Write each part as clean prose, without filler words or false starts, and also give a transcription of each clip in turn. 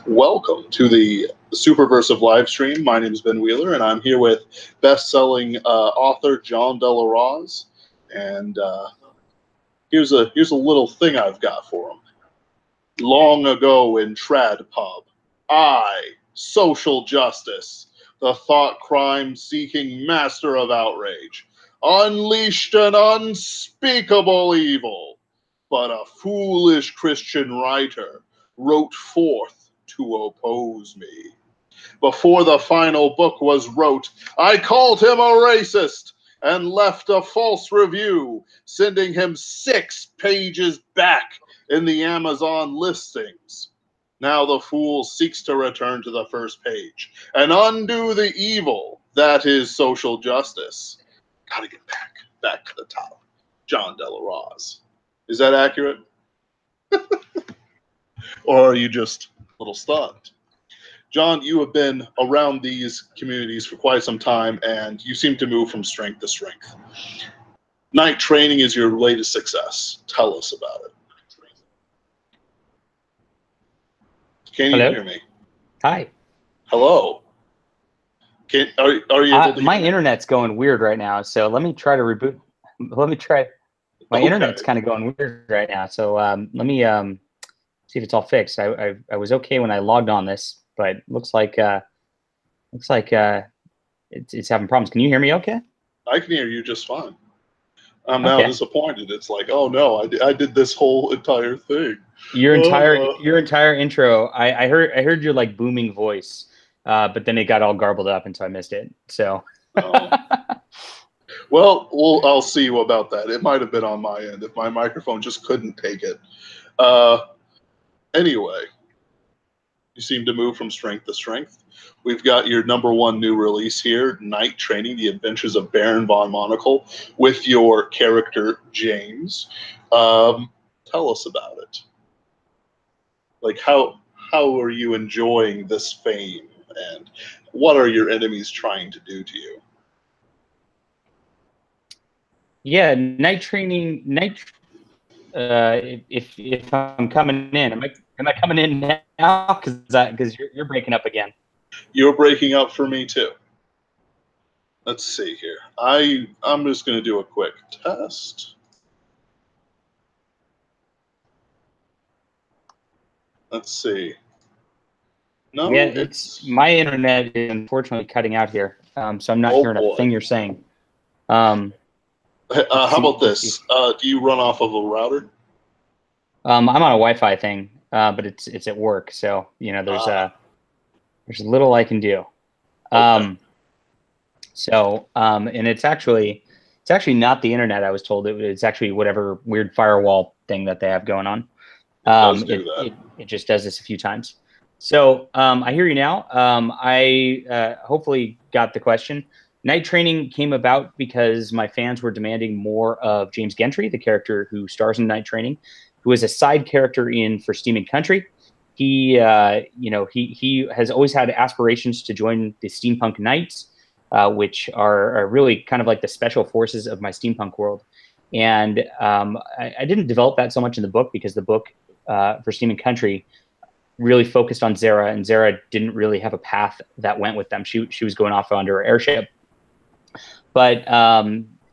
Welcome to the Superversive live stream. My name is Ben Wheeler, and I'm here with best-selling author John Della Roz. And here's a little thing I've got for him. Long ago in Trad Pub, I, social justice, the thought crime-seeking master of outrage, unleashed an unspeakable evil, but a foolish Christian writer wrote forth to oppose me. Before the final book was wrote, I called him a racist and left a false review, sending him 6 pages back in the Amazon listings. Now the fool seeks to return to the first page and undo the evil that is social justice. Gotta get back to the top. John Della Roz. Is that accurate? Or are you just a little stunned? John, you have been around these communities for quite some time, and you seem to move from strength to strength. Night training is your latest success. Tell us about it. Can you hear me? Hi. Hello. Are you able to my hear me? internet's going weird right now, so let me try to reboot. Let me try. My internet's kind of going weird right now, so let me see if it's all fixed. I was okay when I logged on this, but looks like it's having problems. Can you hear me okay? I can hear you just fine. I'm now disappointed. It's like, oh no, I did this whole entire thing. Your entire intro, I heard your like booming voice, but then it got all garbled up, and so I missed it. So. Well, I'll see you about that. It might have been on my end if my microphone just couldn't take it. Anyway, you seem to move from strength to strength. We've got your #1 new release here, Night Training: The Adventures of Baron von Monocle, with your character James. Tell us about it. Like, how are you enjoying this fame, and what are your enemies trying to do to you? Yeah, Night Training. If I'm coming in, am I coming in now? Because you're breaking up again. You're breaking up for me too. Let's see here. I'm just going to do a quick test. Let's see. No, yeah, it's my internet is unfortunately cutting out here, so I'm not hearing a thing you're saying. How about this? Do you run off of a router? I'm on a Wi-Fi thing, but it's at work, so you know there's little I can do. And it's actually not the internet. I was told it's actually whatever weird firewall thing that they have going on. It just does this a few times. So I hear you now. I hopefully got the question. Night Training came about because my fans were demanding more of James Gentry, the character who stars in Night Training, who is a side character for Steam & Country. He has always had aspirations to join the Steampunk Knights, which are really kind of like the special forces of my steampunk world. And I didn't develop that so much in the book because the book for Steam & Country really focused on Zara, and Zara didn't really have a path that went with them. She was going off under her airship. But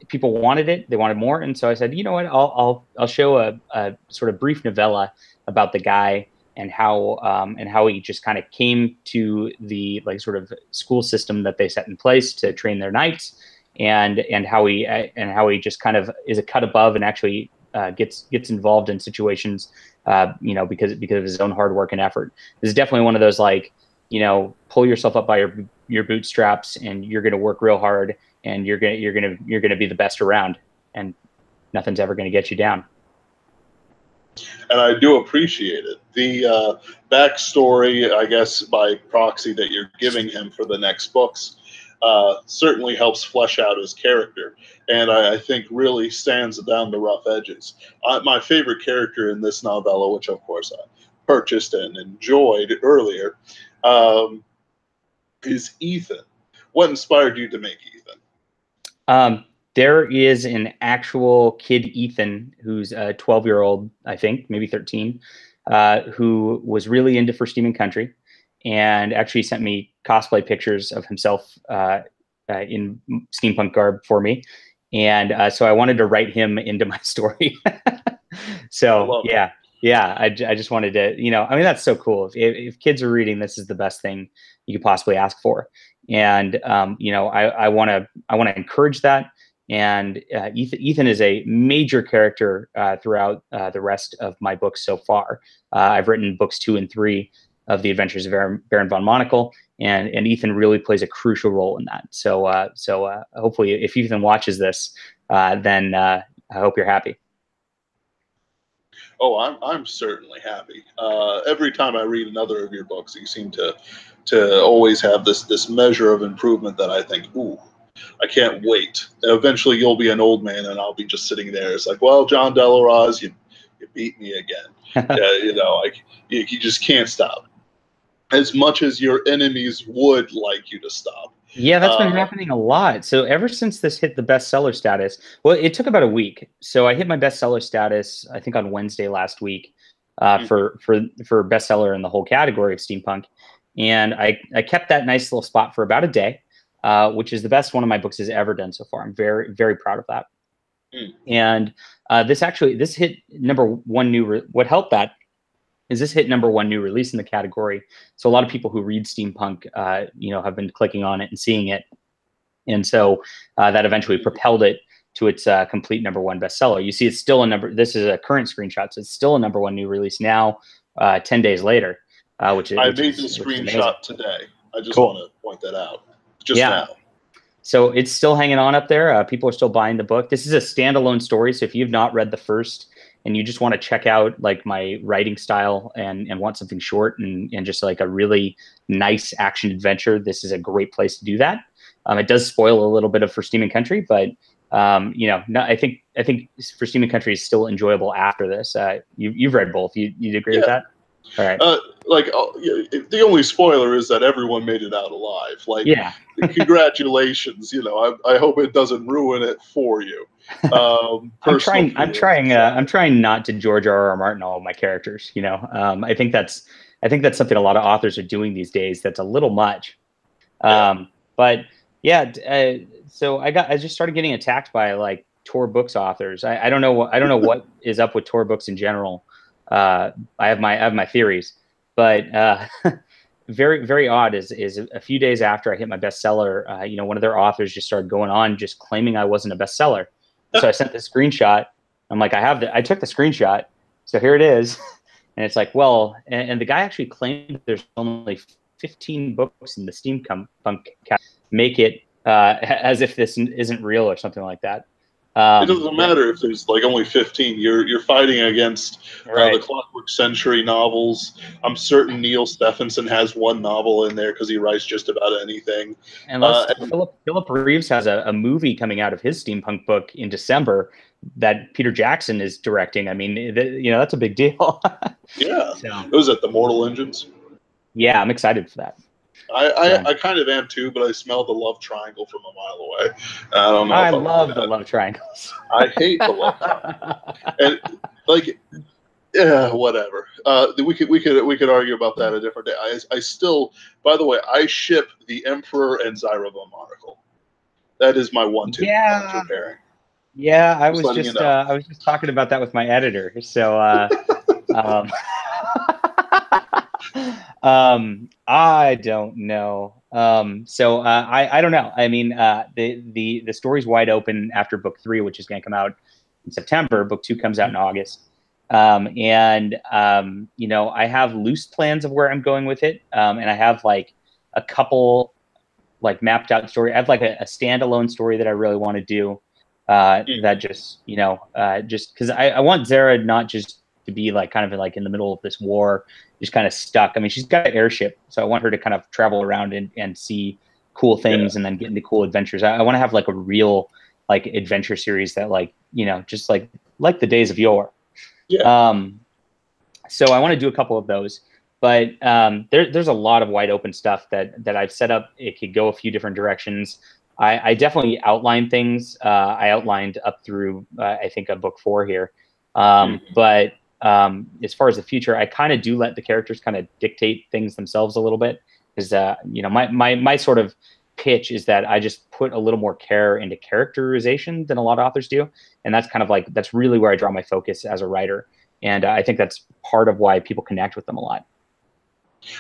people wanted it; they wanted more, and so I said, you know what? I'll show a sort of brief novella about the guy and how he just kind of came to the like sort of school system that they set in place to train their knights, and how he just kind of is a cut above and actually gets involved in situations, because of his own hard work and effort. This is definitely one of those like, pull yourself up by your bootstraps, and you're going to work real hard, and you're going to be the best around, and nothing's ever going to get you down. And I do appreciate it. The backstory, I guess, by proxy that you're giving him for the next books certainly helps flesh out his character, and I think really stands down the rough edges. My favorite character in this novella, which of course I purchased and enjoyed earlier, is Ethan. What inspired you to make Ethan? There is an actual kid, Ethan, who's a 12-year-old, I think, maybe 13, who was really into For Steam and Country, and actually sent me cosplay pictures of himself in steampunk garb for me. And so I wanted to write him into my story. So yeah, I just wanted to, you know, I mean, that's so cool. If kids are reading, this is the best thing you could possibly ask for. And you know, I want to encourage that. And Ethan is a major character throughout the rest of my books so far. I've written books 2 and 3 of the Adventures of Baron von Monocle, and Ethan really plays a crucial role in that. So hopefully, if Ethan watches this, then I hope you're happy. Oh, I'm certainly happy. Every time I read another of your books, you seem to always have this measure of improvement that I think, ooh, I can't wait. Eventually, you'll be an old man, and I'll be just sitting there. It's like, well, John Delaroz, you beat me again. You know, like you just can't stop. As much as your enemies would like you to stop. Yeah, that's been happening a lot. So ever since this hit the bestseller status, well, it took about a week. So I hit my bestseller status, I think, on Wednesday last week for bestseller in the whole category of steampunk. And I kept that nice little spot for about a day, which is the best one of my books has ever done so far. I'm very, very proud of that. And this hit #1 what helped that is this hit #1 new release in the category. So a lot of people who read steampunk, you know, have been clicking on it and seeing it. And so that eventually propelled it to its complete #1 bestseller. You see, it's still this is a current screenshot, so it's still a #1 new release now, 10 days later, I made the screenshot today. I just want to point that out. Just now. So it's still hanging on up there. People are still buying the book. This is a standalone story. So if you've not read the first and you just want to check out like my writing style and want something short and just like a really nice action adventure, this is a great place to do that. It does spoil a little bit of For Steam and Country, but you know, I think For Steam and Country is still enjoyable after this. You've read both. You'd agree with that? All right. The only spoiler is that everyone made it out alive. Like, congratulations. You know, I hope it doesn't ruin it for you. I'm trying not to George R.R. Martin all of my characters. You know, I think that's something a lot of authors are doing these days. That's a little much. But yeah, so I just started getting attacked by like Tor Books authors. I don't know what is up with Tor Books in general. I have my theories, but very, very odd is a few days after I hit my bestseller, you know, one of their authors just started going on just claiming I wasn't a bestseller. So I sent the screenshot. I'm like, I took the screenshot, so here it is. And it's like, well, and the guy actually claimed there's only 15 books in the steampunk category. Make it as if this isn't real or something like that. It doesn't matter if there's like only 15. You're fighting against the Clockwork Century novels. I'm certain Neil Stephenson has one novel in there because he writes just about anything. And Philip Reeves has a movie coming out of his steampunk book in December that Peter Jackson is directing. I mean, you know, that's a big deal. Yeah. So, was it The Mortal Engines? Yeah, I'm excited for that. I kind of am too, but I smell the love triangle from a mile away. I don't know. I love the love triangles. I hate the love triangle. And like, yeah, whatever. We could argue about that a different day. I still, by the way, I ship the Emperor and Zyra von Monocle. That is my 1-2 pairing. Yeah, I was just talking about that with my editor. So I don't know. I don't know. I mean, the story's wide open after book 3, which is going to come out in September. Book 2 comes out in August. You know, I have loose plans of where I'm going with it. And I have like a couple like mapped out story. I have like a standalone story that I really want to do. That just, you know, just because I want Zara not just to be like kind of like in the middle of this war, just kind of stuck. I mean, she's got an airship, so I want her to kind of travel around and see cool things and then get into cool adventures. I want to have like a real like adventure series that like, you know, just like the days of yore. Yeah. So I want to do a couple of those, but there's a lot of wide open stuff that I've set up. It could go a few different directions. I definitely outlined things. I outlined up through I think book 4 here, but as far as the future, I kind of do let the characters kind of dictate things themselves a little bit, because you know, my sort of pitch is that I just put a little more care into characterization than a lot of authors do, and that's kind of like, that's really where I draw my focus as a writer, and I think that's part of why people connect with them a lot.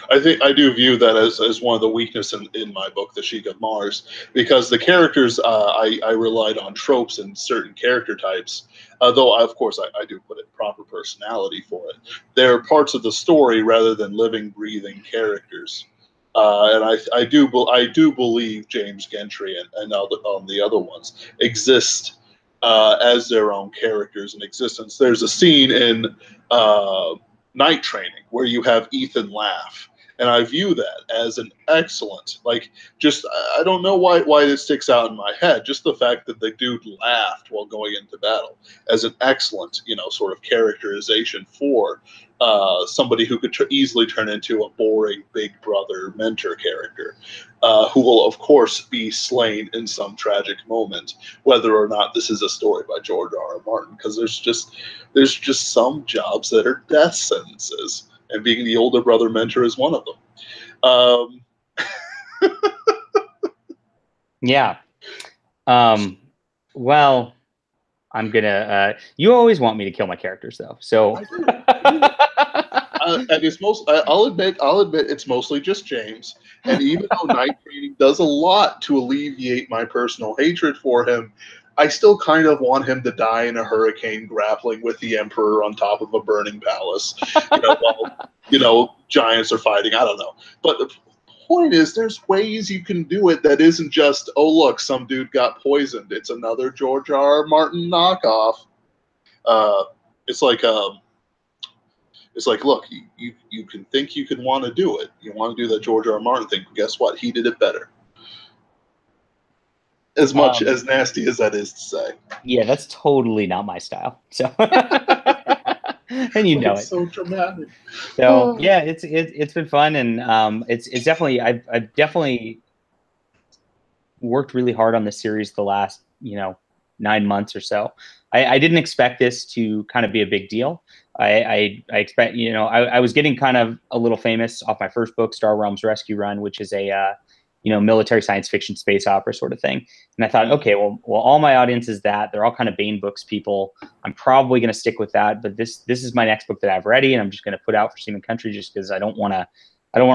I think I do view that as one of the weaknesses in my book, The Sheik of Mars, because the characters, I relied on tropes and certain character types, though of course I do put in proper personality for it. They're parts of the story rather than living, breathing characters. And I do believe James Gentry and the other ones exist as their own characters in existence. There's a scene in Night Training where you have Ethan laugh, and I view that as an excellent, like, just, I don't know why this sticks out in my head, just the fact that the dude laughed while going into battle, as an excellent, you know, sort of characterization for somebody who could easily turn into a boring big brother mentor character, who will of course be slain in some tragic moment, whether or not this is a story by George R.R. Martin, because there's just some jobs that are death sentences, and being the older brother mentor is one of them. Yeah. Well, I'm gonna. You always want me to kill my characters, though. So. And it's I'll admit it's mostly just James. And even though Night Training does a lot to alleviate my personal hatred for him, I still kind of want him to die in a hurricane grappling with the Emperor on top of a burning palace. You know, while, you know, giants are fighting. I don't know. But the point is, there's ways you can do it that isn't just, oh, look, some dude got poisoned. It's another George R. R. Martin knockoff. It's like, look, you can think you can want to do it. You want to do that George R. R. Martin thing. Guess what? He did it better. As much as nasty as that is to say. Yeah, that's totally not my style. So, and you know it. So dramatic. So yeah, it's been fun, and it's definitely I've definitely worked really hard on this series the last 9 months or so. I didn't expect this to kind of be a big deal. I expect, I was getting kind of a little famous off my first book, Star Realms Rescue Run, which is a military science fiction space opera sort of thing. And I thought, okay, well, all my audience is that. They're all kind of Bane Books people. I'm probably going to stick with that. But this is my next book that I have ready, and I'm just going to put out for Steam and Country, just because I don't want to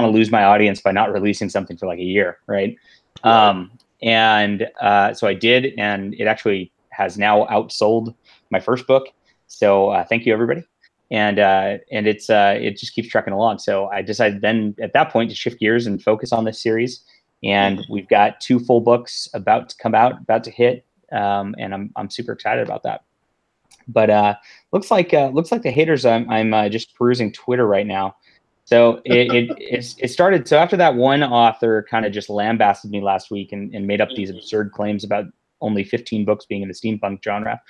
lose my audience by not releasing something for like a year, right? So I did, and it actually has now outsold my first book. So thank you, everybody. And it just keeps trucking along. So I decided then at that point to shift gears and focus on this series. And we've got 2 full books about to come out, about to hit, and I'm super excited about that. But looks like the haters. I'm just perusing Twitter right now. So it started. So after that one author kind of just lambasted me last week and made up these absurd claims about only 15 books being in the steampunk genre.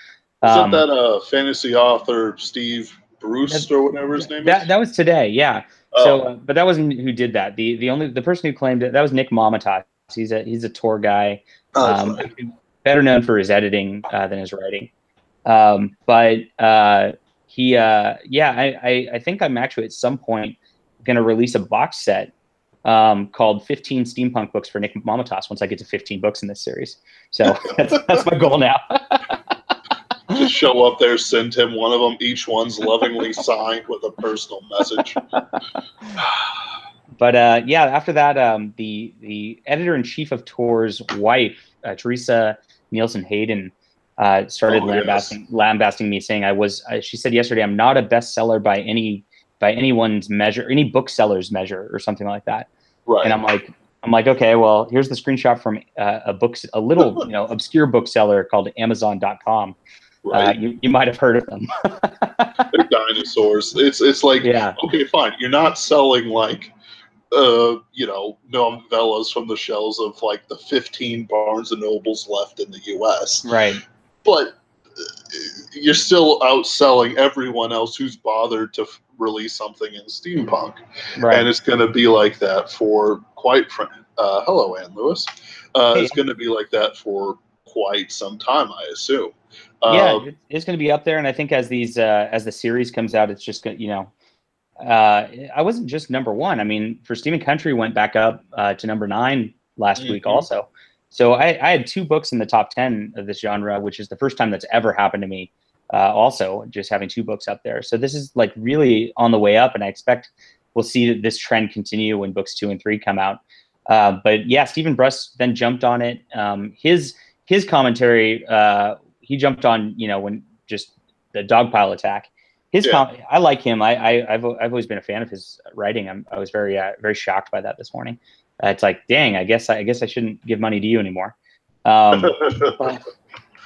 Is that fantasy author Steve Bruce or whatever his name is? That was today, yeah. Oh. So, but that wasn't who did that. The person who claimed it, that was Nick Momatas. He's a tour guy, Right. better known for his editing than his writing. He, I think I'm actually at some point going to release a box set called 15 steampunk books for Nick Momatas once I get to 15 books in this series. So that's my goal now. Just show up there, send him one of them. Each one's lovingly signed with a personal message. But after that, the editor-in-chief of Tor's wife, Teresa Nielsen Hayden, started lambasting me, saying she said yesterday, I'm not a bestseller by anyone's measure, any bookseller's measure, or something like that. Right. And I'm like, okay, well, here's the screenshot from a little obscure bookseller called Amazon.com. Right. You might have heard of them. They're dinosaurs. It's like, okay, fine. You're not selling like novellas from the shelves of like the 15 Barnes and Nobles left in the U.S. Right. But you're still outselling everyone else who's bothered to release something in steampunk. Right. And it's going to be like that for hello, Ann Lewis. It's going to be like that for quite some time, I assume. Yeah, it's going to be up there, and I think as the series comes out, it's just going. I wasn't just #1. I mean, For Steam and Country went back up to #9 last week also. So I had 2 books in the top 10 of this genre, which is the first time that's ever happened to me. Also, just having 2 books up there. So this is like really on the way up, and I expect we'll see this trend continue when books 2 and 3 come out. But yeah, Stephen Bruss then jumped on it. His commentary, he jumped on, when just the dogpile attack. I like him. I've always been a fan of his writing. I was very shocked by that this morning. It's like, dang, I guess I shouldn't give money to you anymore. But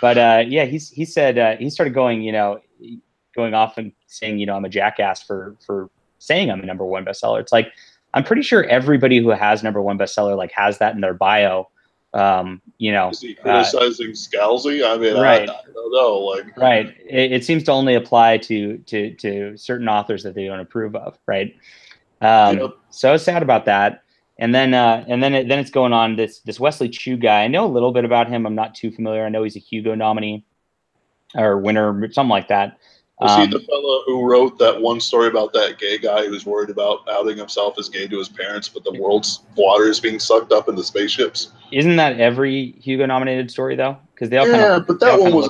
yeah, he said he started going off and saying, I'm a jackass for saying I'm a #1 bestseller. It's like, I'm pretty sure everybody who has #1 bestseller like has that in their bio. Is he criticizing Scalzi? I mean, right. I don't know. Like, right. It seems to only apply to certain authors that they don't approve of. Right. So I was sad about that. And then it's going on this Wesley Chu guy. I know a little bit about him. I'm not too familiar. I know he's a Hugo nominee or winner, something like that. Was he the fellow who wrote that one story about that gay guy who's worried about outing himself as gay to his parents, but the world's water is being sucked up in the spaceships? Isn't that every Hugo nominated story though? Because they all but that one was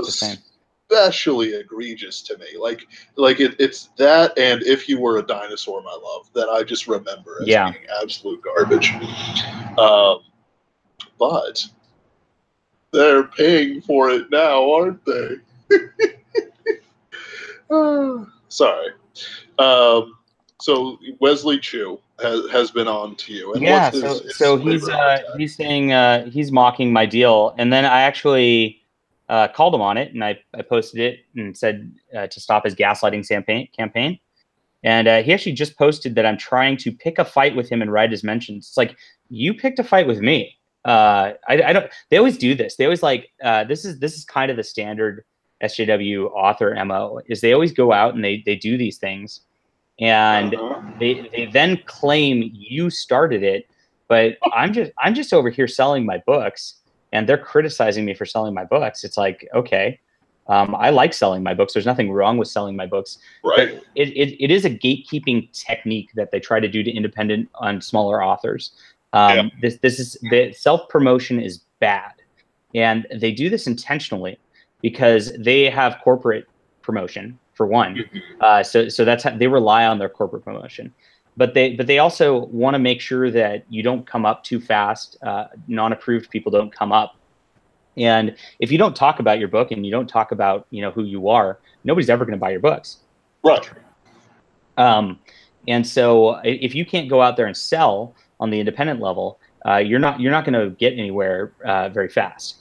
especially egregious to me. Like it's that, and If You Were a Dinosaur, My Love, that I just remember as being absolute garbage. But they're paying for it now, aren't they? Sorry. So Wesley Chu has been on to you. And yeah. So he's saying he's mocking my deal, and then I actually called him on it, and I posted it and said to stop his gaslighting campaign. And he actually just posted that I'm trying to pick a fight with him and write his mentions. It's like, you picked a fight with me. I don't. They always do this. They always like this is kind of the standard SJW author MO, is they always go out and they do these things, and they then claim you started it, but I'm just over here selling my books, and they're criticizing me for selling my books. It's like, okay, I like selling my books. There's nothing wrong with selling my books. Right. It is a gatekeeping technique that they try to do to independent on smaller authors. This is the self-promotion is bad, and they do this intentionally because they have corporate promotion for one. So that's how they rely on their corporate promotion, but they also want to make sure that you don't come up too fast. Non-approved people don't come up. And if you don't talk about your book and you don't talk about, who you are, nobody's ever going to buy your books. Right. And so if you can't go out there and sell on the independent level, you're not going to get anywhere very fast.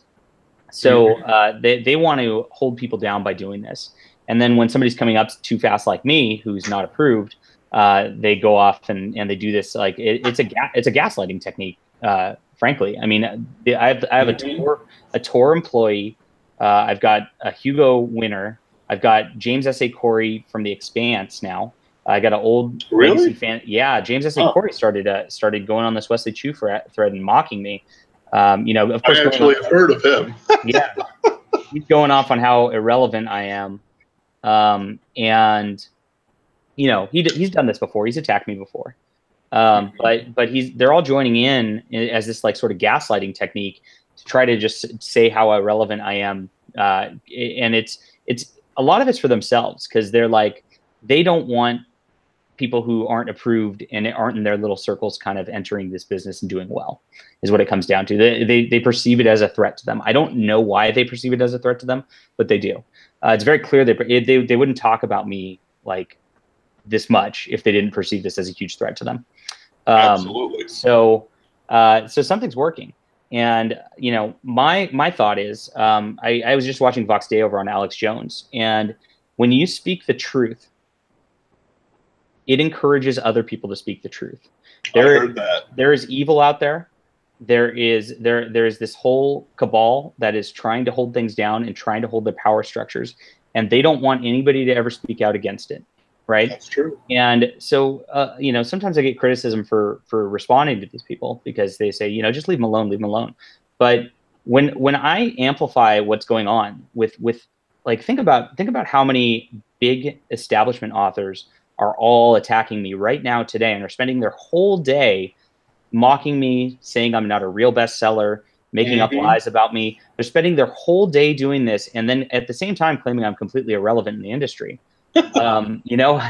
So they want to hold people down by doing this. And then when somebody's coming up too fast, like me, who's not approved, they go off and they do this. Like it's a gaslighting technique. Frankly, I mean, I have a Tor employee. I've got a Hugo winner. I've got James S.A. Corey from The Expanse now. I got an old legacy fan. Yeah, James S.A. Corey started going on this Wesley Chu thread and mocking me. Of course, I actually have heard of him. Yeah, he's going off on how irrelevant I am, and he's done this before. He's attacked me before. But they're all joining in as this like sort of gaslighting technique to try to just say how irrelevant I am. And it's a lot of it's for themselves, because they're like, they don't want people who aren't approved and aren't in their little circles kind of entering this business and doing well, is what it comes down to. They perceive it as a threat to them. I don't know why they perceive it as a threat to them, but they do. It's very clear they wouldn't talk about me like this much if they didn't perceive this as a huge threat to them. Absolutely. So something's working. And, my thought is, I was just watching Vox Day over on Alex Jones. And when you speak the truth, it encourages other people to speak the truth. I heard that. There is evil out there. There is this whole cabal that is trying to hold things down and trying to hold their power structures. And they don't want anybody to ever speak out against it. Right. That's true. And so, sometimes I get criticism for responding to these people because they say, just leave them alone, leave them alone. But when I amplify what's going on with like, think about how many big establishment authors are all attacking me right now today, and are spending their whole day mocking me, saying I'm not a real bestseller, making up lies about me. They're spending their whole day doing this, and then at the same time claiming I'm completely irrelevant in the industry. You know,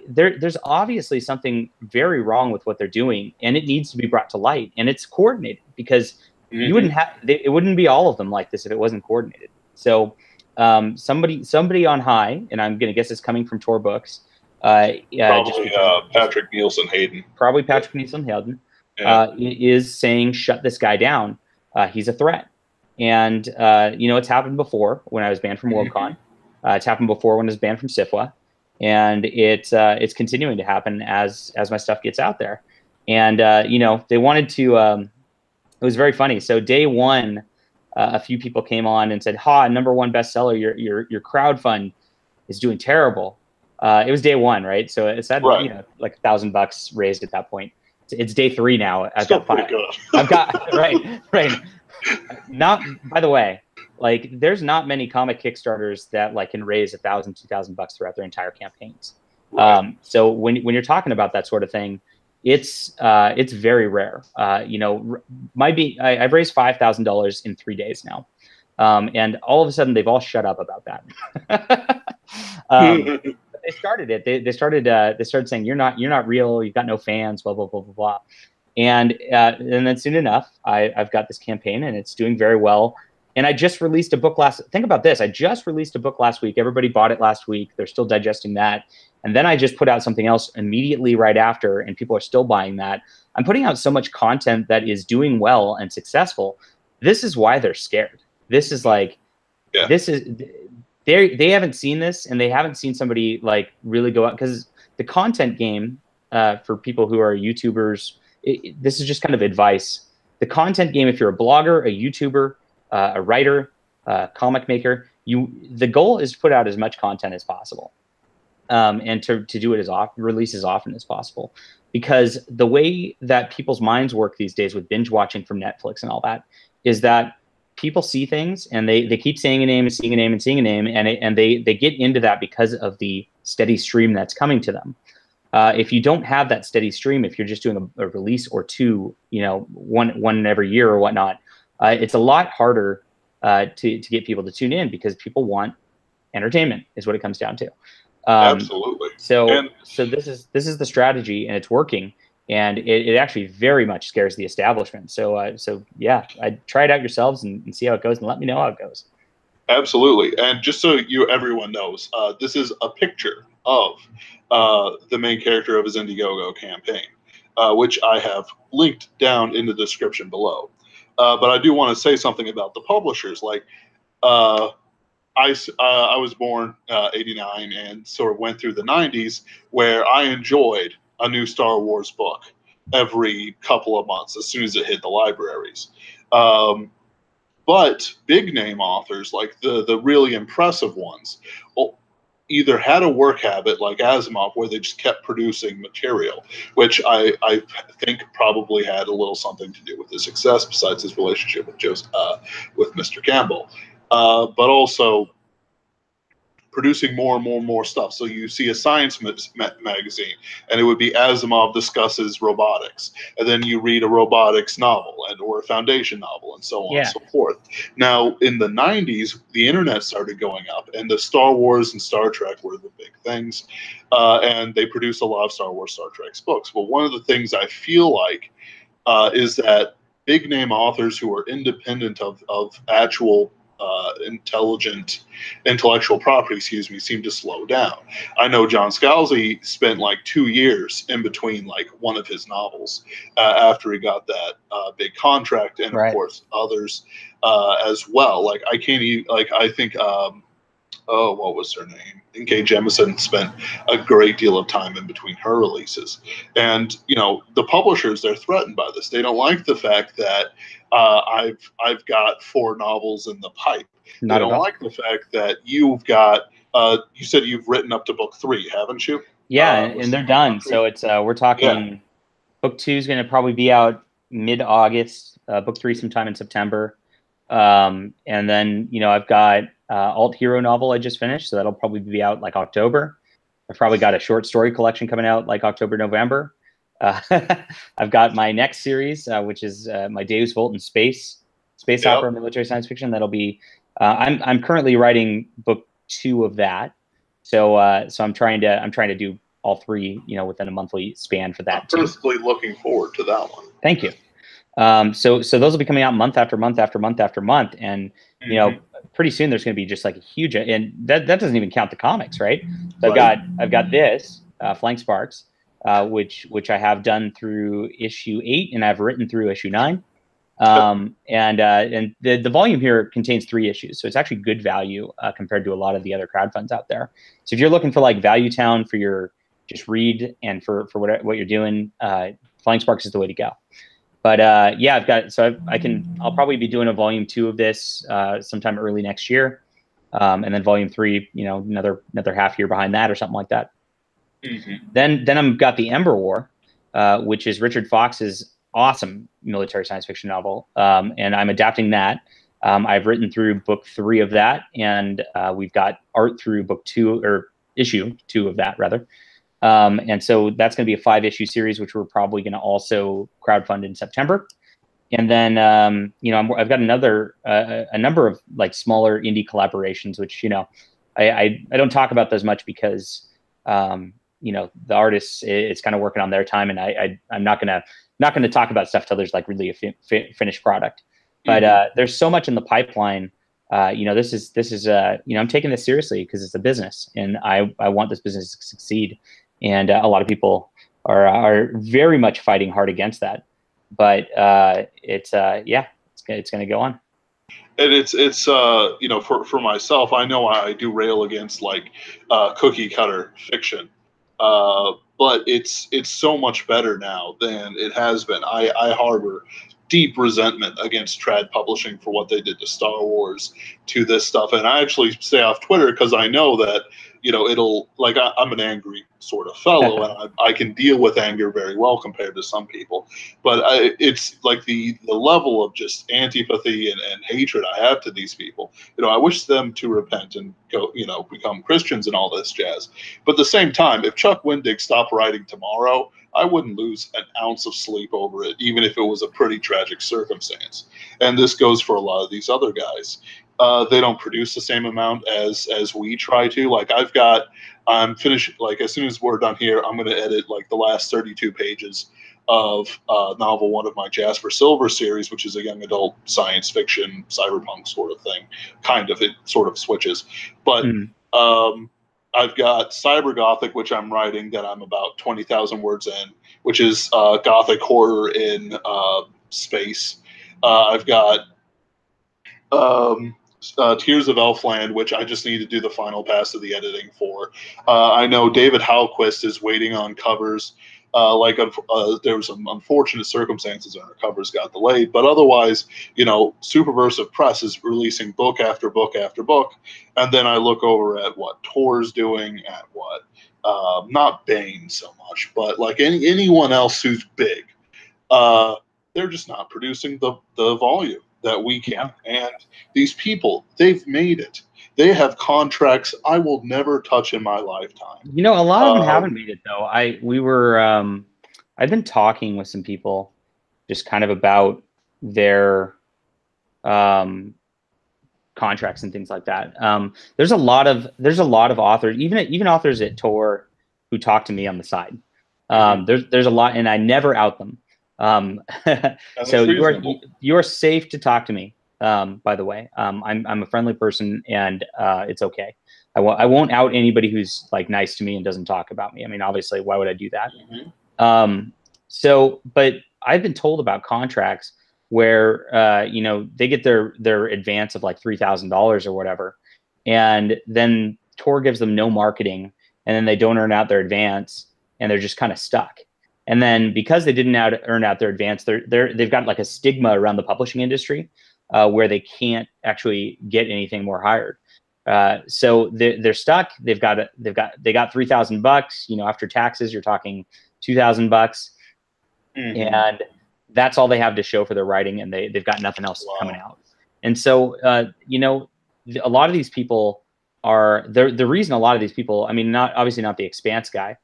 there's obviously something very wrong with what they're doing, and it needs to be brought to light, and it's coordinated, because you wouldn't have it wouldn't be all of them like this if it wasn't coordinated. So somebody on high, and I'm gonna guess it's coming from Tor Books. Probably Patrick Nielsen Hayden. Probably Patrick Nielsen Hayden is saying, shut this guy down. He's a threat. And, you know, it's happened before when I was banned from Worldcon. It's happened before when I was banned from SIFWA. And it's continuing to happen as my stuff gets out there. And, you know, they wanted to, it was very funny. So day one, a few people came on and said, ha, #1 bestseller, your crowdfund is doing terrible. It was day one, right? So it's had, you know, like $1,000 raised at that point. It's day 3 now. I've got right. Not, by the way, like, there's not many comic Kickstarters that like can raise $1,000, $2,000 throughout their entire campaigns. So when you're talking about that sort of thing, it's very rare. You know, I've raised $5,000 in 3 days now, and all of a sudden they've all shut up about that. They started it. They started saying, you're not real. You've got no fans. Blah blah blah blah blah. And then soon enough, I've got this campaign, and it's doing very well. And I just released a book think about this. I just released a book last week. Everybody bought it last week. They're still digesting that. And then I just put out something else immediately right after, and people are still buying that. I'm putting out so much content that is doing well and successful. This is why they're scared. This is like, they haven't seen this, and they haven't seen somebody like really go out, because the content game, for people who are YouTubers, this is just kind of advice. The content game, if you're a blogger, a YouTuber, a writer, a comic maker, the goal is to put out as much content as possible, and to do it release as often as possible, because the way that people's minds work these days with binge watching from Netflix and all that is that people see things, and they keep saying a name and seeing a name and seeing a name, and they get into that because of the steady stream that's coming to them. If you don't have that steady stream, if you're just doing a release or two, you know, one every year or whatnot, it's a lot harder to get people to tune in, because people want entertainment, is what it comes down to. Absolutely. So this is the strategy, and it's working. And it actually very much scares the establishment. So yeah, I'd try it out yourselves and see how it goes, and let me know how it goes. Absolutely. And just so everyone knows, this is a picture of the main character of his Indiegogo campaign, which I have linked down in the description below. But I do want to say something about the publishers. Like, I was born '89, and sort of went through the '90s, where I enjoyed a new Star Wars book every couple of months as soon as it hit the libraries. But big name authors, like the really impressive ones, either had a work habit like Asimov, where they just kept producing material, which I think probably had a little something to do with his success, besides his relationship with Mr. Campbell, but also producing more and more stuff. So you see a science magazine, and it would be Asimov discusses robotics, and then you read a robotics novel or a foundation novel, and so on and so forth. Now, in the '90s, the internet started going up, and the Star Wars and Star Trek were the big things, and they produced a lot of Star Wars, Star Trek books. But one of the things I feel like is that big name authors who are independent of actual intellectual property, seem to slow down. I know John Scalzi spent like 2 years in between like one of his novels after he got that big contract, and of course others as well. Like I think what was her name? N.K. Jemisin spent a great deal of time in between her releases. And, you know, the publishers, they're threatened by this. They don't like the fact that I've got 4 novels in the pipe. They don't like the fact that you've got, you said you've written up to book 3, haven't you? Yeah, and they're done. So it's we're talking book 2 is going to probably be out mid-August, book 3 sometime in September. And then, I've got alt hero novel I just finished, so that'll probably be out like October. I've probably got a short story collection coming out like October, November. I've got my next series, which is my Deus Vult in space opera, military science fiction. That'll be. I'm currently writing book 2 of that, so I'm trying to do all 3, within a monthly span for that. I'm personally looking forward to that one. Thank you. So those will be coming out month after month after month after month, and pretty soon there's going to be just like a huge, and that doesn't even count the comics, right? So I've got this Flank Sparks, which I have done through issue 8, and I've written through issue 9. And the volume here contains 3 issues, so it's actually good value compared to a lot of the other crowdfunds out there. So if you're looking for like Value Town for your just read and for what you're doing, Flying Sparks is the way to go. But yeah, I'll probably be doing a volume 2 of this sometime early next year, and then volume 3, another half year behind that or something like that. Then I've got the Ember War, which is Richard Fox's awesome military science fiction novel, and I'm adapting that. I've written through book 3 of that, and we've got art through book 2 or issue 2 of that rather. And so that's going to be a 5-issue series, which we're probably going to also crowdfund in September. And then, I've got a number of like smaller indie collaborations, which, I don't talk about those much because, the artists, it's kind of working on their time, and I'm not going to talk about stuff till there's like really a finished product. But there's so much in the pipeline. This is I'm taking this seriously because it's a business, and I want this business to succeed. And a lot of people are very much fighting hard against that, but it's going to go on. And it's for myself, I know I do rail against like cookie cutter fiction, but it's so much better now than it has been. I harbor deep resentment against trad publishing for what they did to Star Wars, to this stuff, and I actually stay off Twitter because I know that it'll, like, I'm an angry sort of fellow, and I can deal with anger very well compared to some people, but it's like the level of just antipathy and hatred I have to these people. I wish them to repent and go, become Christians and all this jazz. But at the same time, if Chuck Wendig stopped writing tomorrow, I wouldn't lose an ounce of sleep over it, even if it was a pretty tragic circumstance. And this goes for a lot of these other guys. They don't produce the same amount as we try to. Like I'm finished. Like as soon as we're done here, I'm going to edit like the last 32 pages of novel 1 of my Jasper Silver series, which is a young adult science fiction cyberpunk sort of thing. Kind of, it sort of switches, but I've got Cyber Gothic, which I'm writing, that I'm about 20,000 words in, which is Gothic horror in space. I've got Tears of Elfland, which I just need to do the final pass of the editing for. I know David Halquist is waiting on covers. There were some unfortunate circumstances and our covers got delayed, but otherwise, Superversive Press is releasing book after book after book, and then I look over at what Tor's doing, at what not Bane so much, but like anyone else who's big, they're just not producing the volume that we can. And these people, they've made it. They have contracts I will never touch in my lifetime. A lot of them haven't made it though. I've been talking with some people just kind of about their contracts and things like that. There's a lot of authors, even authors at Tor, who talk to me on the side. There's a lot, and I never out them. So you're safe to talk to me. By the way, I'm a friendly person, and it's okay. I won't out anybody who's like nice to me and doesn't talk about me. I mean, obviously, why would I do that? But I've been told about contracts where they get their advance of like $3,000 or whatever, and then Tor gives them no marketing, and then they don't earn out their advance, and they're just kind of stuck. And then because they didn't earn out their advance, they've got like a stigma around the publishing industry where they can't actually get anything more hired. So they're stuck. They got $3,000. After taxes, you're talking $2,000. And that's all they have to show for their writing, and they've got nothing else coming out. And so, you know, a lot of these people are the reason a lot of these people, I mean, obviously not the Expanse guy,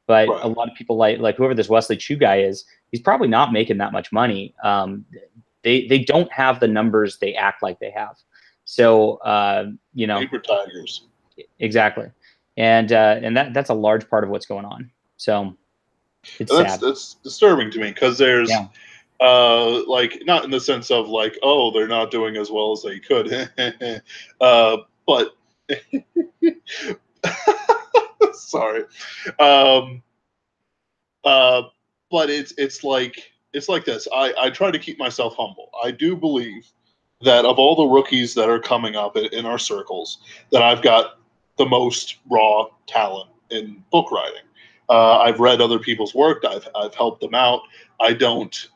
but a lot of people like whoever this Wesley Chu guy is, he's probably not making that much money. They don't have the numbers they act like they have. So, you know, paper tigers. Exactly. And that's a large part of what's going on. So it's sad. That's disturbing to me, because there's like, not in the sense of like, oh, they're not doing as well as they could, but sorry, but it's like this. I try to keep myself humble. I do believe that of all the rookies that are coming up in our circles, that I've got the most raw talent in book writing. I've read other people's work. I've helped them out. I don't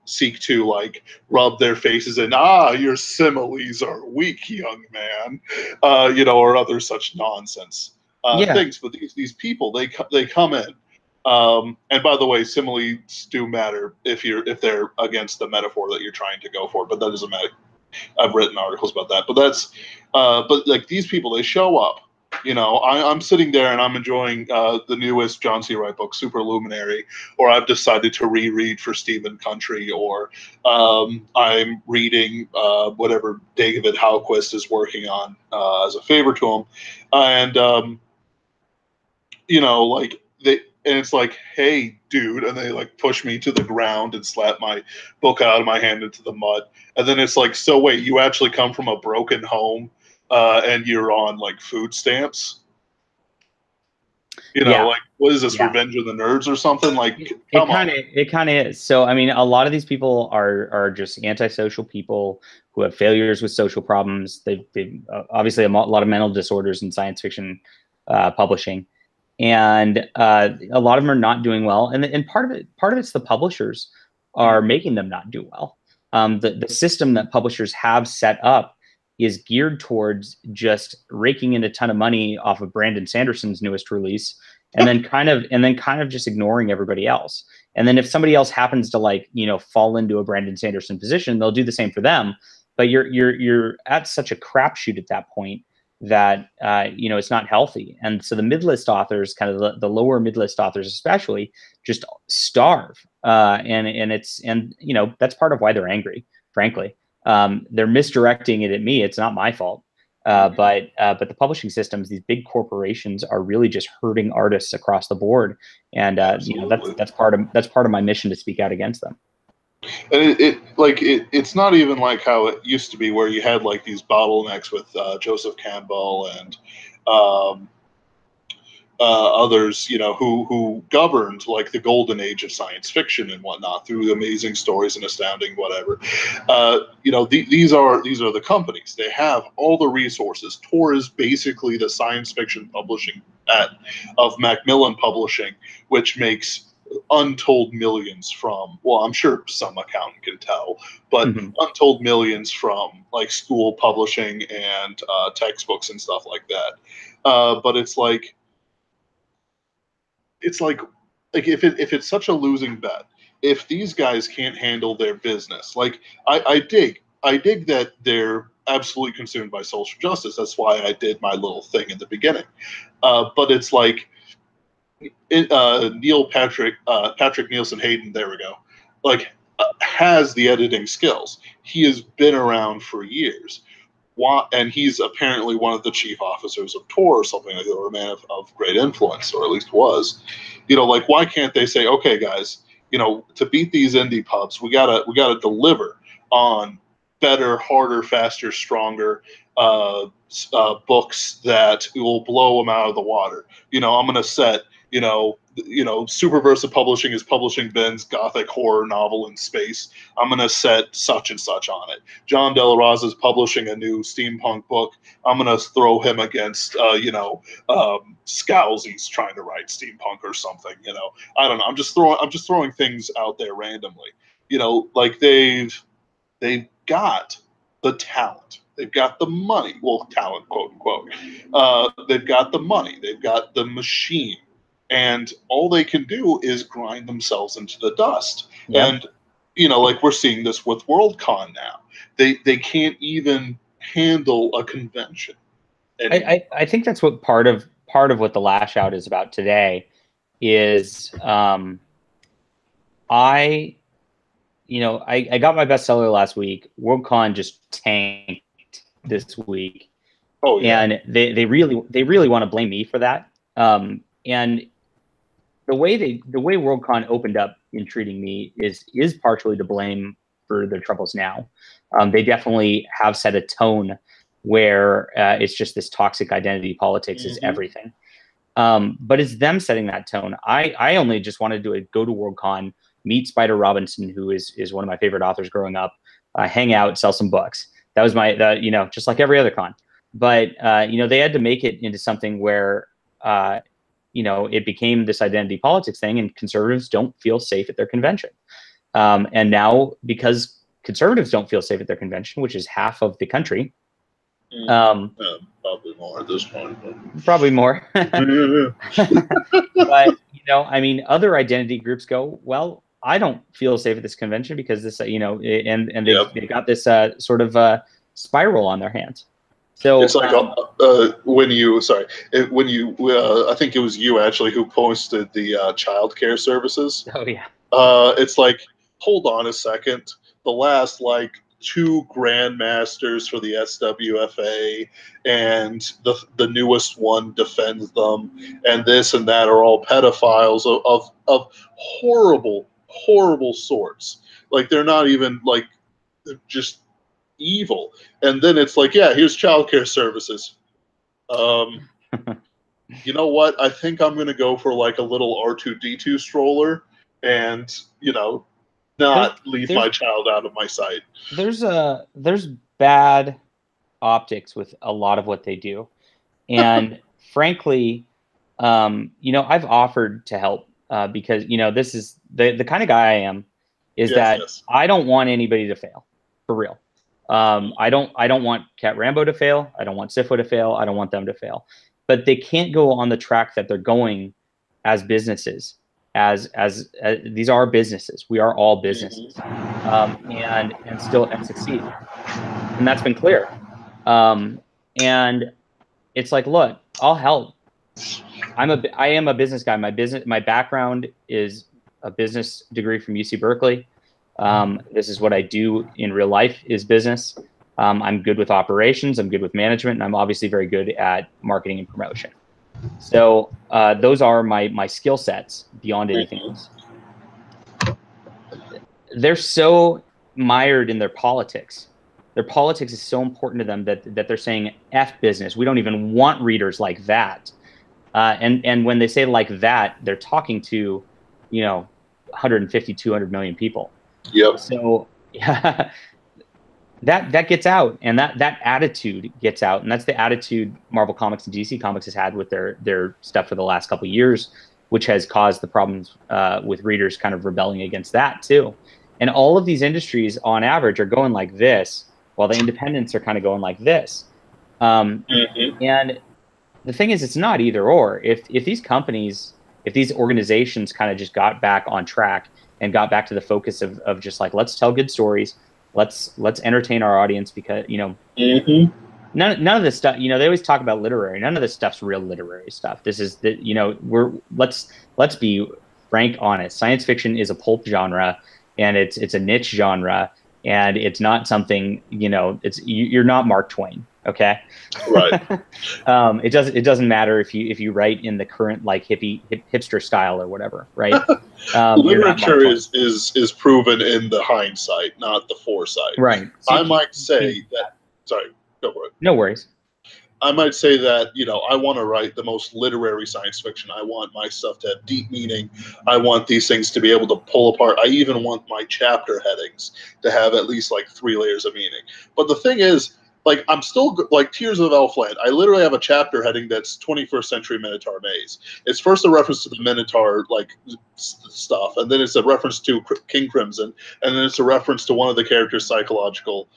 seek to like rub their faces in, your similes are weak, young man, you know, or other such nonsense things. But these people, they come in. And by the way, similes do matter if they're against the metaphor that you're trying to go for, but that doesn't matter. I've written articles about that, but but like these people, they show up. You know, I'm sitting there and I'm enjoying the newest John C. Wright book, Superluminary, or I've decided to reread For Stephen Country, or I'm reading whatever David Halquist is working on as a favor to him, and you know, like and it's like, hey, dude, and they like push me to the ground and slap my book out of my hand into the mud, and then it's like, so wait, you actually come from a broken home? And you're on like food stamps, you know, like what is this, Revenge of the Nerds or something? Like, it kind of is. So I mean, a lot of these people are just antisocial people who have failures with social problems. They've obviously a lot of mental disorders in science fiction publishing, and a lot of them are not doing well. And part of it's the publishers are making them not do well. The system that publishers have set up is geared towards just raking in a ton of money off of Brandon Sanderson's newest release, and then kind of just ignoring everybody else. And then if somebody else happens to, like, you know, fall into a Brandon Sanderson position, they'll do the same for them. But you're at such a crapshoot at that point that you know, it's not healthy. And so the mid-list authors, kind of the lower mid-list authors especially, just starve. And you know, that's part of why they're angry, frankly. They're misdirecting it at me. It's not my fault. But the publishing systems, these big corporations, are really just hurting artists across the board. And you know, that's part of my mission to speak out against them. And it's not even like how it used to be, where you had like these bottlenecks with Joseph Campbell and others, you know, who governed like the golden age of science fiction and whatnot through amazing stories and astounding whatever. You know, these are the companies. They have all the resources. Tor is basically the science fiction publishing of Macmillan Publishing, which makes untold millions from, well, I'm sure some accountant can tell, but untold millions from like school publishing and textbooks and stuff like that. But it's like if it's such a losing bet, if these guys can't handle their business, like I dig that they're absolutely consumed by social justice. That's why I did my little thing in the beginning. But it's like Patrick Nielsen Hayden, there we go, like has the editing skills. He has been around for years. And he's apparently one of the chief officers of Tor or something like that, or a man of great influence, or at least was. You know, like, why can't they say, okay, guys, you know, to beat these indie pubs, we gotta deliver on better, harder, faster, stronger books that will blow them out of the water. You know, I'm gonna set, you know, Superversive Publishing is publishing Ben's gothic horror novel in space. I'm going to set such and such on it. John Del Rosa is publishing a new steampunk book. I'm going to throw him against, Scalzi's trying to write steampunk or something. You know, I don't know. I'm just throwing things out there randomly. You know, like they've got the talent. They've got the money. Well, talent, quote unquote. They've got the money. They've got the machine. And all they can do is grind themselves into the dust. Yep. And you know, like we're seeing this with Worldcon now. They can't even handle a convention anymore. I think that's what part of what the lash out is about today is I got my bestseller last week. Worldcon just tanked this week. Oh yeah. And they really want to blame me for that. And the way Worldcon opened up in treating me is partially to blame for their troubles now. They definitely have set a tone where it's just this toxic identity politics is everything. But it's them setting that tone. I only just wanted to go to Worldcon, meet Spider Robinson, who is one of my favorite authors growing up, hang out, sell some books. That was just like every other con. But they had to make it into something where it became this identity politics thing, and conservatives don't feel safe at their convention. And now, because conservatives don't feel safe at their convention, which is half of the country, probably more at this point. Probably more. But other identity groups go, well, I don't feel safe at this convention because this, and they've got this sort of spiral on their hands. So it's like I think it was you actually who posted the child care services. Oh yeah. It's like, hold on a second. The last 2 grandmasters for the SWFA and the newest one defends them, and this and that are all pedophiles of horrible sorts. Like, they're not even just evil. And then it's like, yeah, here's childcare services. You know what? I think I'm going to go for a little R2-D2 stroller and, not leave my child out of my sight. There's bad optics with a lot of what they do. And frankly, I've offered to help because, this is the kind of guy I am, I don't want anybody to fail, for real. I don't want Cat Rambo to fail. I don't want Sifo to fail. I don't want them to fail. But they can't go on the track that they're going as businesses. As these are businesses. We are all businesses, and succeed. And that's been clear. And it's like, look, I'll help. I am a business guy. My background is a business degree from UC Berkeley. This is what I do in real life, is business. I'm good with operations. I'm good with management, and I'm obviously very good at marketing and promotion. So those are my skill sets beyond anything else. They're so mired in their politics. Their politics is so important to them that they're saying F business. We don't even want readers like that. And when they say like that, they're talking to, 150, 200 million people. Yep. So yeah, that gets out, and that attitude gets out, and that's the attitude Marvel Comics and DC Comics has had with their stuff for the last couple of years, which has caused the problems with readers kind of rebelling against that too. And all of these industries, on average, are going like this, while the independents are kind of going like this. And the thing is, it's not either or. If these companies, if these organizations kind of just got back on track and got back to the focus of just let's tell good stories. Let's entertain our audience, because none of this stuff, they always talk about literary. None of this stuff's real literary stuff. This is let's be frank, honest. Science fiction is a pulp genre, and it's a niche genre, and it's not something, you're not Mark Twain, okay? Right. It doesn't matter if you write in the current hipster style or whatever, right? Literature is proven in the hindsight, not the foresight. Right. So I might say that. Sorry, go for it. No worries. I might say that, I want to write the most literary science fiction. I want my stuff to have deep meaning. I want these things to be able to pull apart. I even want my chapter headings to have at least 3 layers of meaning. But the thing is, I'm still Tears of Elfland. I literally have a chapter heading that's 21st century Minotaur maze. It's first a reference to the Minotaur stuff, and then it's a reference to King Crimson, and then it's a reference to one of the characters' psychological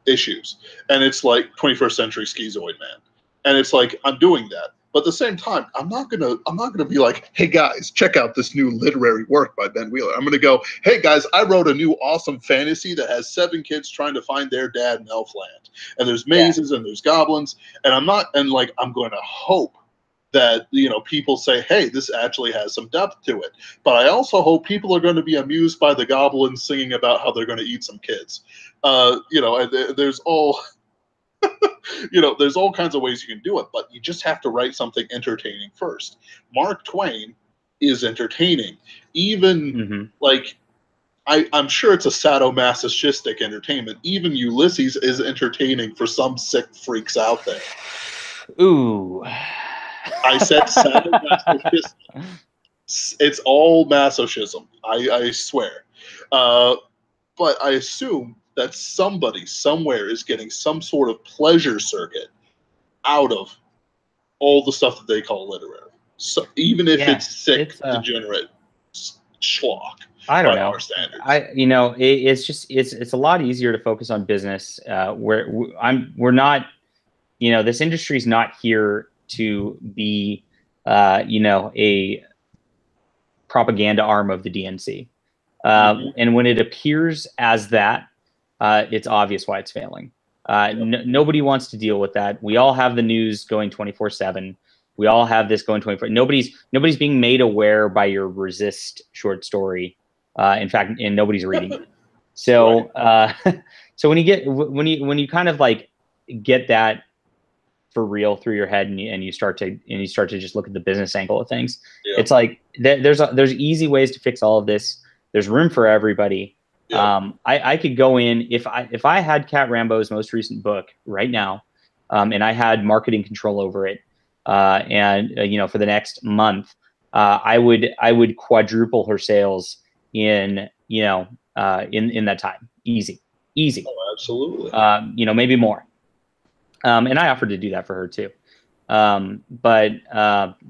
issues. And it's 21st century Schizoid Man. And it's I'm doing that. But at the same time, I'm not gonna be like, hey guys, check out this new literary work by Ben Wheeler. I'm gonna go, hey guys, I wrote a new awesome fantasy that has 7 kids trying to find their dad in Elfland, and there's mazes and there's goblins, and I'm going to hope that, you know, people say, hey, this actually has some depth to it. But I also hope people are going to be amused by the goblins singing about how they're going to eat some kids. You know, there's all, you know, there's all kinds of ways you can do it, but you just have to write something entertaining first. Mark Twain is entertaining. Even like, I'm sure it's a sadomasochistic entertainment. Even Ulysses is entertaining for some sick freaks out there. Ooh. I said sadomasochistic. It's all masochism. I swear. But I assume that somebody somewhere is getting some sort of pleasure circuit out of all the stuff that they call literary. So even if it's sick, degenerate schlock. I don't know. You know, it's a lot easier to focus on business. We're not, you know, this industry is not here to be, you know, a propaganda arm of the DNC. And when it appears as that, it's obvious why it's failing. Nobody wants to deal with that. We all have the news going 24/7. We all have this going 24. Nobody's being made aware by your Resist short story. In fact, and nobody's reading it. So, so when you kind of like get that for real through your head, and you start to just look at the business angle of things, it's like there's easy ways to fix all of this. There's room for everybody. I could go in if I had Cat Rambo's most recent book right now, and I had marketing control over it, and you know, for the next month, I would quadruple her sales in, you know, in that time. Easy. Oh, absolutely. You know, maybe more. And I offered to do that for her too. But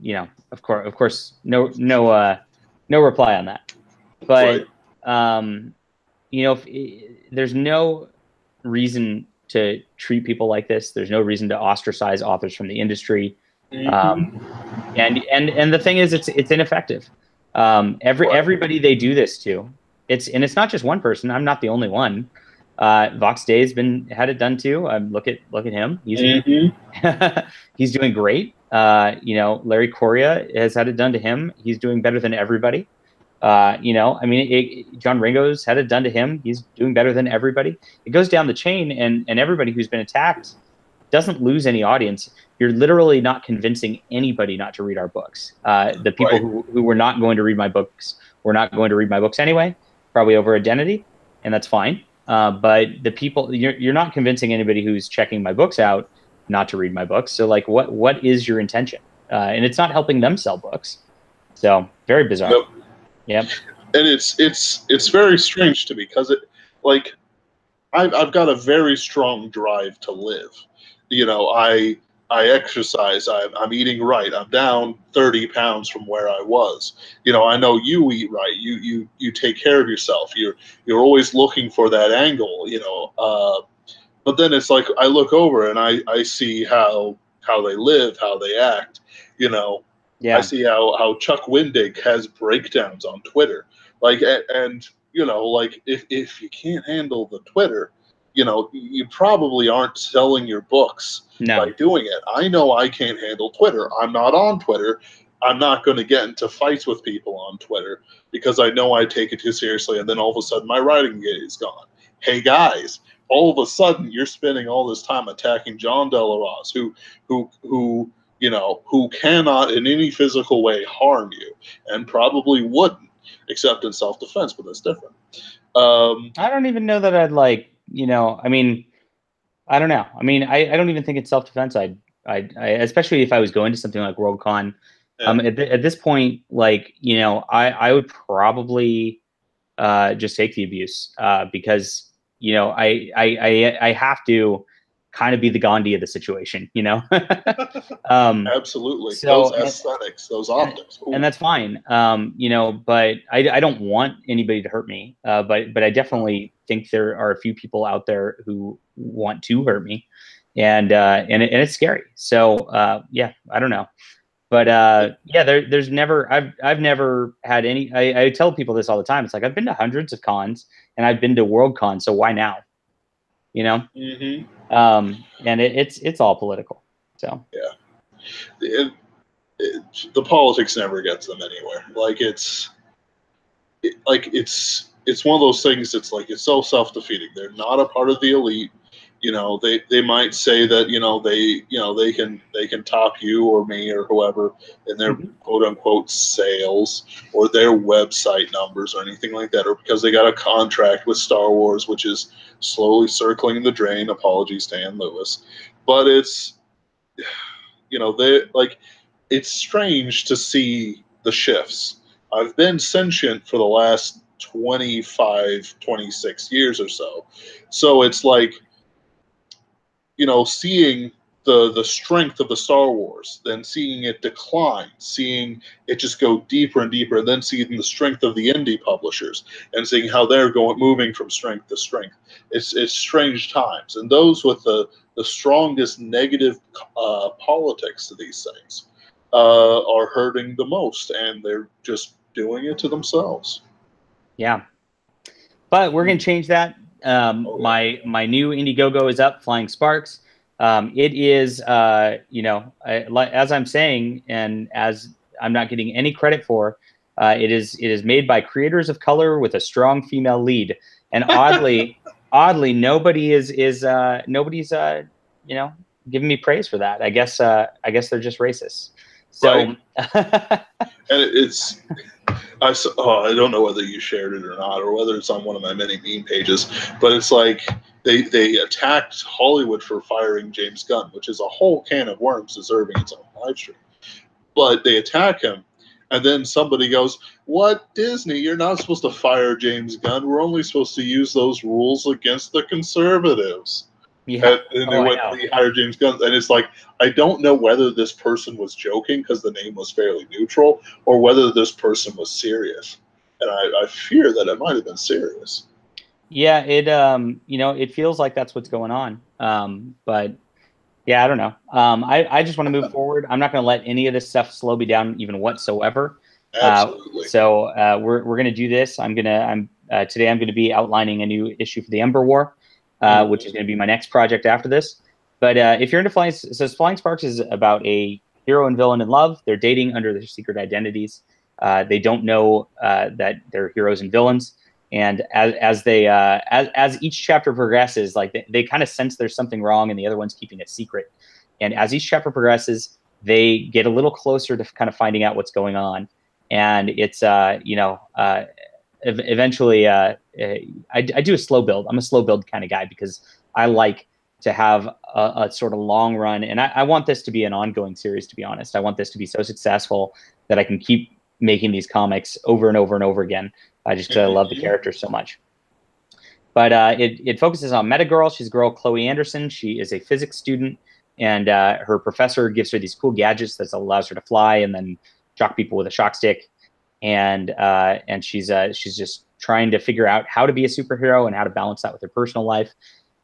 you know, of course, no reply on that. But you know, there's no reason to treat people like this. There's no reason to ostracize authors from the industry. And the thing is, it's ineffective. Everybody they do this to, it's not just one person. I'm not the only one. Vox Day's had it done too. Look at him. He's doing great. You know, Larry Correa has had it done to him. He's doing better than everybody. You know, I mean, John Ringo's had it done to him. He's doing better than everybody. It goes down the chain, and everybody who's been attacked doesn't lose any audience. You're literally not convincing anybody not to read our books. The people who were not going to read my books were not going to read my books anyway, probably over identity, and that's fine. But the people, you're not convincing anybody who's checking my books out not to read my books. So like, what is your intention? And it's not helping them sell books. So very bizarre. Yep. And it's very strange to me, because like, I've got a very strong drive to live. You know, I exercise. I'm eating right. I'm down 30 pounds from where I was. You know, I know you eat right. You take care of yourself. You're always looking for that angle. You know, but then it's like I look over and I see how they live, how they act. You know, I see how Chuck Wendig has breakdowns on Twitter. Like, and you know, like if you can't handle the Twitter, you know, you probably aren't selling your books by doing it. I know I can't handle Twitter. I'm not on Twitter. I'm not going to get into fights with people on Twitter because I know I take it too seriously, and then all of a sudden my writing gig is gone. Hey guys, all of a sudden you're spending all this time attacking John Delarose, who you know, who cannot in any physical way harm you, and probably wouldn't, except in self-defense, but that's different. I don't even know that I'd like, you know, I mean, I don't know. I mean, I don't even think it's self-defense. I especially if I was going to something like Worldcon, at this point, like, you know, I would probably just take the abuse because, you know, I have to kind of be the Gandhi of the situation, you know? Absolutely. So, those aesthetics, those optics. And that's fine. You know, but I don't want anybody to hurt me. But I definitely think there are a few people out there who want to hurt me. and it's scary. So yeah, I don't know. But yeah, there's never I've never had any. I tell people this all the time. It's like I've been to hundreds of cons and I've been to Worldcon, so why now? You know, and it's all political. So yeah, the politics never gets them anywhere. Like it's one of those things that's like it's so self-defeating. They're not a part of the elite. You know, they might say that they can top you or me or whoever in their quote unquote sales or their website numbers or anything like that, or because they got a contract with Star Wars, which is slowly circling the drain. Apologies, Dan Lewis, but it's they like it's strange to see the shifts. I've been sentient for the last 25, 26 years or so. So it's like, seeing the strength of the Star Wars, then seeing it decline, seeing it just go deeper and deeper, and then seeing the strength of the indie publishers and seeing how they're moving from strength to strength. It's strange times, and those with the strongest negative politics to these things are hurting the most, and they're just doing it to themselves. Yeah, but we're gonna change that. My new Indiegogo is up, Flying Sparks. It is, as I'm saying, and as I'm not getting any credit for, it is made by creators of color with a strong female lead, and oddly, nobody's giving me praise for that. I guess they're just racist. So, right. And it's. I don't know whether you shared it or not, or whether it's on one of my many meme pages, but it's like they attacked Hollywood for firing James Gunn, which is a whole can of worms deserving its own live stream. But they attack him, and then somebody goes, "What, Disney? You're not supposed to fire James Gunn. We're only supposed to use those rules against the conservatives." Yeah. And they went and hired James Gunn. And it's like, I don't know whether this person was joking because the name was fairly neutral or whether this person was serious. And I fear that it might have been serious. Yeah, it feels like that's what's going on. But yeah, I don't know. I just want to move forward. I'm not going to let any of this stuff slow me down even whatsoever. Absolutely. So we're going to do this. Today I'm going to be outlining a new issue for the Ember War. Which is going to be my next project after this. But if you're into Flying, it says Flying Sparks is about a hero and villain in love. They're dating under their secret identities. They don't know that they're heroes and villains. And as each chapter progresses, like they kind of sense there's something wrong, and the other one's keeping it secret. And as each chapter progresses, they get a little closer to kind of finding out what's going on. And it's eventually I do a slow build. I'm a slow build kind of guy because I like to have a sort of long run, and I want this to be an ongoing series, to be honest. I want this to be so successful that I can keep making these comics over and over and over again, just because I love the characters so much. But it focuses on Meta Girl. She's a girl, Chloe Anderson. She is a physics student, and her professor gives her these cool gadgets that allows her to fly and then shock people with a shock stick. And she's just trying to figure out how to be a superhero and how to balance that with her personal life.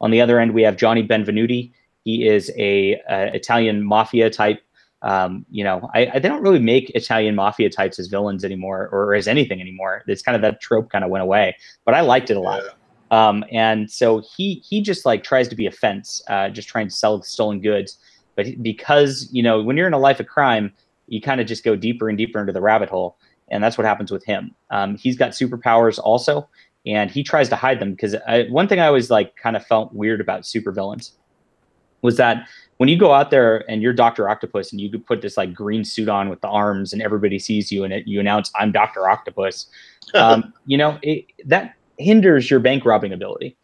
On the other end, we have Johnny Benvenuti. He is a Italian mafia type. They don't really make Italian mafia types as villains anymore or as anything anymore. It's kind of that trope kind of went away, but I liked it a lot. And so he just like tries to be a fence, just trying to sell stolen goods. But because, when you're in a life of crime, you kind of just go deeper and deeper into the rabbit hole. And that's what happens with him. He's got superpowers also, and he tries to hide them because one thing I always like kind of felt weird about supervillains was that when you go out there and you're Dr. Octopus and you could put this like green suit on with the arms and everybody sees you and you announce, "I'm Dr. Octopus," that hinders your bank robbing ability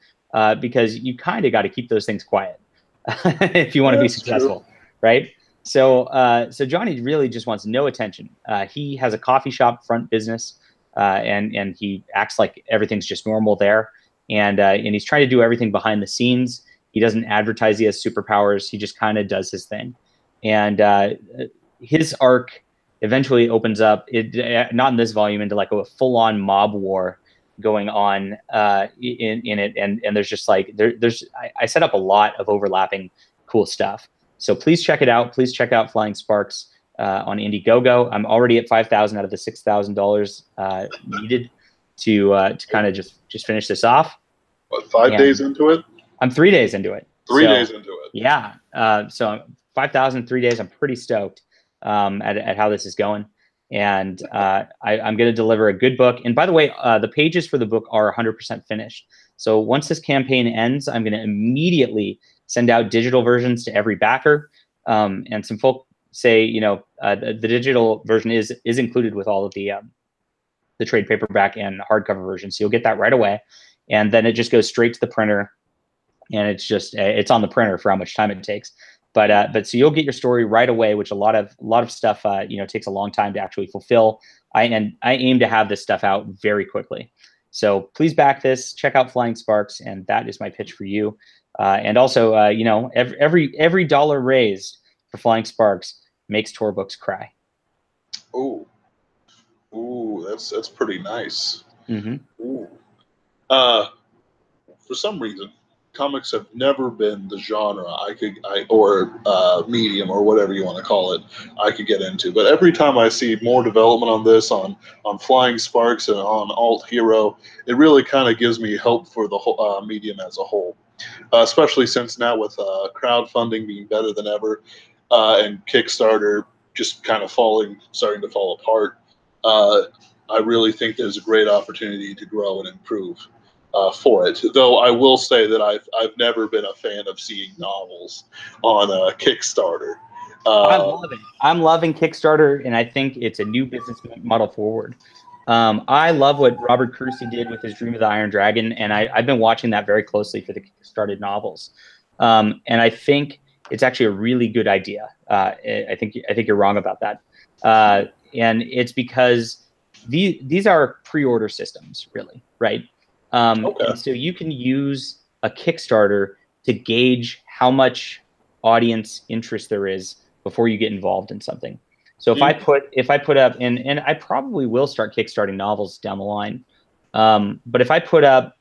because you kind of got to keep those things quiet if you want to be successful, right? So Johnny really just wants no attention. He has a coffee shop front business, and he acts like everything's just normal there. And he's trying to do everything behind the scenes. He doesn't advertise he has superpowers. He just kind of does his thing. And his arc eventually opens up, not in this volume, into like a full-on mob war going on in it. And there's just like I set up a lot of overlapping cool stuff. So please check it out. Please check out Flying Sparks on Indiegogo. I'm already at $5,000 out of the $6,000 needed to kind of just finish this off. What, 5 days into it? I'm 3 days into it. 3 days into it. Yeah. So 5,000, 3 days. I'm pretty stoked at how this is going. And I'm going to deliver a good book. And by the way, the pages for the book are 100% finished. So once this campaign ends, I'm going to immediately send out digital versions to every backer. And some folk say, you know, the digital version is included with all of the trade paperback and hardcover version. So you'll get that right away. And then it just goes straight to the printer. And it's just, it's on the printer for how much time it takes. But so you'll get your story right away, which a lot of stuff, you know, takes a long time to actually fulfill. I aim to have this stuff out very quickly. So please back this, check out Flying Sparks. And that is my pitch for you. And also, you know, every dollar raised for Flying Sparks makes Tor Books cry. Ooh, that's pretty nice. Mm-hmm. Ooh. For some reason, comics have never been the genre or medium or whatever you want to call it, I could get into. But every time I see more development on this, on Flying Sparks and on Alt Hero, it really kind of gives me hope for the whole medium as a whole. Especially since now with crowdfunding being better than ever and Kickstarter just kind of starting to fall apart, I really think there's a great opportunity to grow and improve for it. Though I will say that I've never been a fan of seeing novels on Kickstarter. I love it. I'm loving Kickstarter, and I think it's a new business model forward. I love what Robert Crucy did with his Dream of the Iron Dragon, and I've been watching that very closely for the Kickstarted novels. And I think it's actually a really good idea. I think you're wrong about that. And it's because these are pre-order systems, really, right? Okay. And so you can use a Kickstarter to gauge how much audience interest there is before you get involved in something. So if I put up, and I probably will start kickstarting novels down the line, but if I put up,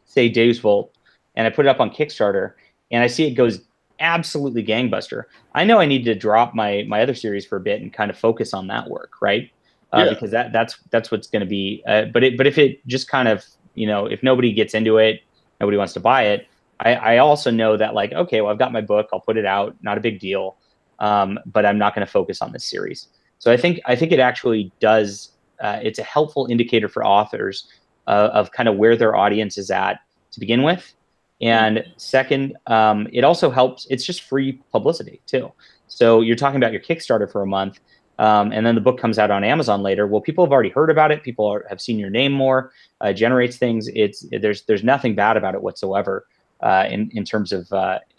say, Deus Volt, and I put it up on Kickstarter, and I see it goes absolutely gangbuster, I know I need to drop my other series for a bit and kind of focus on that work, right? Because that's what's going to be. But if it just kind of, you know, if nobody gets into it, nobody wants to buy it, I also know that, like, okay, well, I've got my book, I'll put it out, not a big deal. But I'm not going to focus on this series. So I think it actually does. It's a helpful indicator for authors of kind of where their audience is at to begin with. And second, it also helps. It's just free publicity too. So you're talking about your Kickstarter for a month, and then the book comes out on Amazon later. Well, people have already heard about it. People have seen your name more. Generates things. There's nothing bad about it whatsoever. In terms of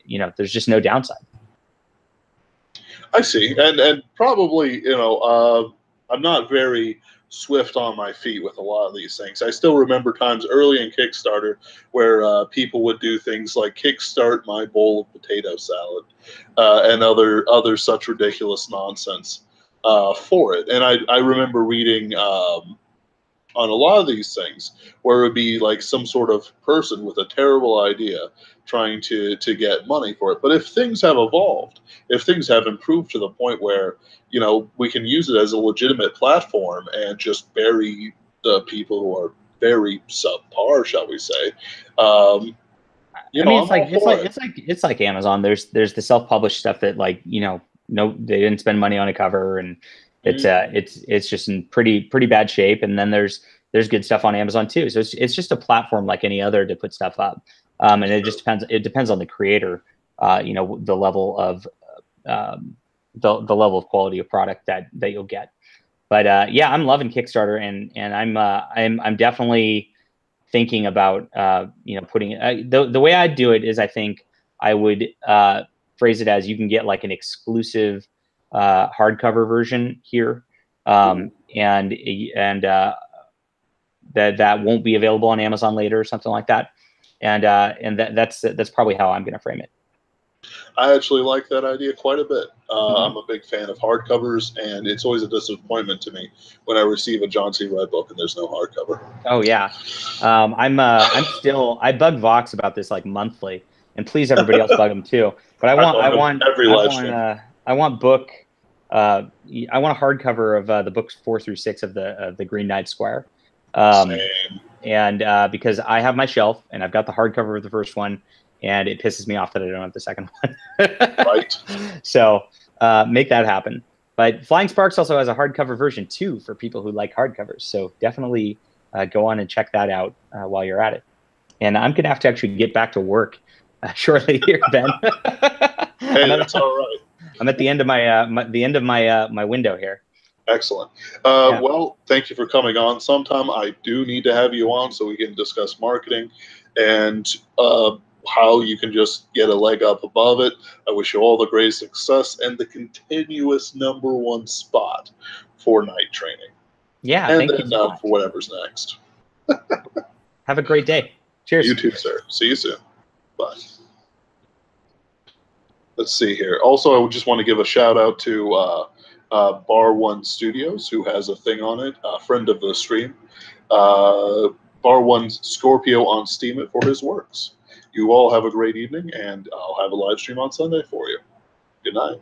you know, there's just no downside. I see, and probably, you know, I'm not very swift on my feet with a lot of these things. I still remember times early in Kickstarter where people would do things like kickstart my bowl of potato salad and other such ridiculous nonsense for it. And I remember reading on a lot of these things where it would be like some sort of person with a terrible idea trying to get money for it. But if things have evolved, if things have improved to the point where, you know, we can use it as a legitimate platform and just bury the people who are very subpar, shall we say, you know, it's like Amazon. There's the self-published stuff that, like, you know, no, they didn't spend money on a cover, and it's just in pretty bad shape. And then there's good stuff on Amazon too. So it's just a platform like any other to put stuff up. And it just depends. It depends on the creator. You know, the level of the level of quality of product that you'll get. But yeah, I'm loving Kickstarter, and I'm definitely thinking about you know, putting it. The way I'd do it is, I think I would phrase it as, you can get like an exclusive hardcover version here, and that won't be available on Amazon later or something like that. And that's probably how I'm going to frame it. I actually like that idea quite a bit. I'm a big fan of hardcovers, and it's always a disappointment to me when I receive a John C. Red book and there's no hardcover. Oh yeah, I bug Vox about this like monthly, and please everybody else bug them too. But I want every live stream. I want book. I want a hardcover of the books 4 through 6 of the Green Knight Squire. Same. And because I have my shelf and I've got the hardcover of the first one, and it pisses me off that I don't have the second one. Right. So make that happen. But Flying Sparks also has a hardcover version too for people who like hardcovers. So definitely go on and check that out while you're at it. And I'm gonna have to actually get back to work shortly here, Ben. Hey, that's all right. I'm at the end of my window here. Excellent. Well, thank you for coming on. Sometime I do need to have you on so we can discuss marketing and how you can just get a leg up above it. I wish you all the great success and the continuous #1 spot for night training. Yeah, and thank then you so much. For whatever's next. Have a great day. Cheers. You too, sir. See you soon. Bye. Let's see here. Also, I just want to give a shout out to Bar One Studios, who has a thing on it, a friend of the stream. Bar One's Scorpio on Steam it for his works. You all have a great evening, and I'll have a live stream on Sunday for you. Good night.